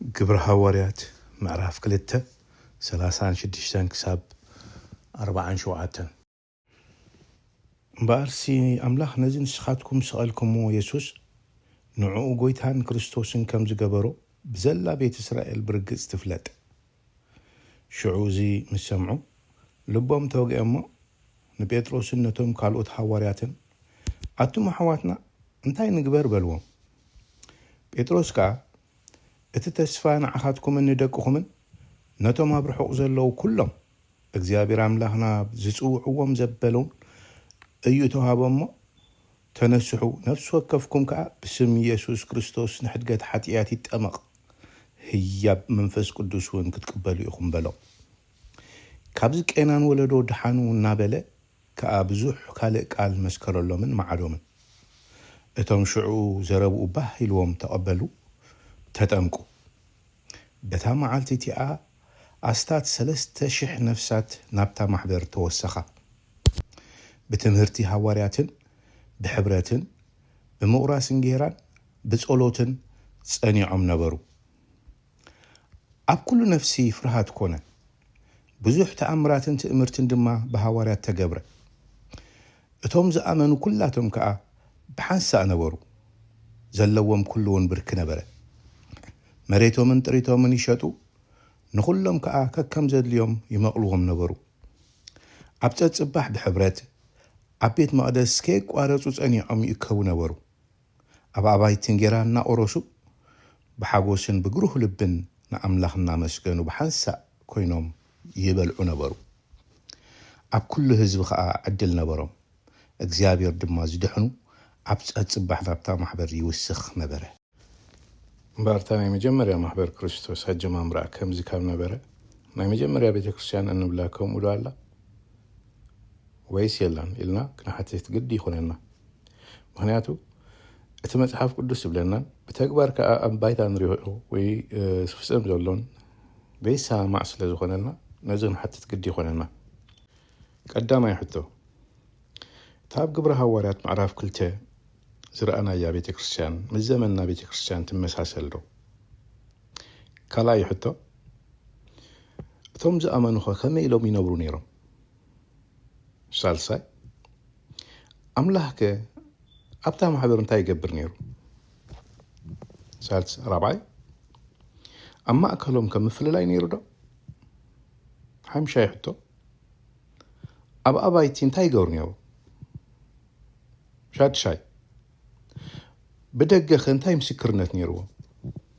ግብረ ሐዋርያት ምዕራፍ 2 36 ክሳብ 47 በአርሲ አምላኽ ነዚ ንስኻትኩም ሰቐልኩምዎ ኢየሱስ ንዕኡ ጎይታን ክርስቶስን ከም ዝገበሮ ብዘላ ቤት እስራኤል ብርግጽ ትፍለጥ። ሽዑ እዚ ምስ ሰምዑ ልቦም ተወግአሞ ንጴጥሮስን ነቶም ካልኦት ሐዋርያትን ኣቱም ኣሕዋትና እንታይ ንግበር በልዎም። ጴጥሮስ ከዓ እቲ ተስፋ ንዓኻትኩምን ንደቅኹምን ነቶም ኣብ ርሑቕ ዘለዉ ኩሎም እግዚአብሔር ኣምላኽና ዝጽውዕዎም ዘበለውን እዩ ተዋሃቦሞ ተነስሑ ነፍሲ ወከፍኩም ከዓ ብስም ኢየሱስ ክርስቶስ ንሕድገት ሓጢአት ይጠመቕ ህያብ መንፈስ ቅዱስ እውን ክትቅበሉ ኢኹም በሎም። ካብዚ ቄናን ወለዶ ድሓኑ እናበለ ከዓ ብዙሕ ካልእ ቃል መስከረሎምን መዓዶምን እቶም ሽዑ ዘረብኡ ባህ ኢልዎም ተቐበሉ ተጠምቁ። በታ መዓልቲ እቲኣ ኣስታት 3,000 ነፍሳት ናብታ ማሕበር ተወሰኻ። ብትምህርቲ ሐዋርያትን ብሕብረትን ብምቑራስን ጌራን ብጸሎትን ጸኒዖም ነበሩ። ኣብ ኩሉ ነፍሲ ፍርሃት ኮነ። ብዙሕ ተኣምራትን ትእምርትን ድማ ብሐዋርያት ተገብረ። እቶም ዝኣመኑ ኩላቶም ከዓ ብሓንሳእ ነበሩ። ዘለዎም ኩሉውን ብርኪ ነበረ። መሬቶምን ጥሪቶምን ይሸጡ ንኹሎም ከዓ ከከም ዘድልዮም ይመቕልዎም ነበሩ። ኣብ ፀፅባሕ ብሕብረት ኣብ ቤት መቕደስ ከይቋረፁ ጸኒዖም ይእከቡ ነበሩ። ኣብ ኣባይትን ጌራ እናቆረሱ ብሓጎስን ብግሩህ ልብን ንኣምላኽ እናመስገኑ ብሓንሳእ ኮይኖም ይበልዑ ነበሩ። ኣብ ኩሉ ህዝቢ ከዓ ዕድል ነበሮም። እግዚአብሔር ድማ ዝድሕኑ ኣብ ፀፅባሕ ናብታ ማሕበር ይውስኽ ነበረ። እምበኣርታ ናይ መጀመርያ ማሕበር ክርስቶስ ኣጀማምራ ከምዚ ካብ ነበረ ናይ መጀመርያ ቤተክርስትያን እንብላ ከምኡ ዶ ኣላ ወይስ የላን ኢልና ክንሓትት ግዲ ይኹነና። ምክንያቱ እቲ መጽሓፍ ቅዱስ ይብለናን ብተግባር ከዓ ኣብ ባይታ ንሪኦ ወይ ፍፀም ዘሎን በይሰማዕ ስለ ዝኾነና ነዚ ክንሓትት ግዲ ይኹነና። ቀዳማይ ሕቶ ታብ ግብረ ሐዋርያት ምዕራፍ 2 ዝረአናያ ቤተክርስትያን ምስ ዘመንና ቤተክርስትያን ትመሳሰል ዶ? ካልኣይ ሕቶ እቶም ዝኣመኑ ከመይ ኢሎም ይነብሩ ነይሮም? ሳልሳይ ኣምላኽ ከ ኣብታ ማሕበር እንታይ ይገብር ነይሩ? ራብዓይ ኣብ ማእከሎም ከም ምፍልላይ ነይሩ ዶ? ሓምሻይ ሕቶ ኣብ ኣባይቲ እንታይ ይገብሩ ነይሩ? ሻድሻይ ብደገ እንታይ ምስክርነት ነይርዎ?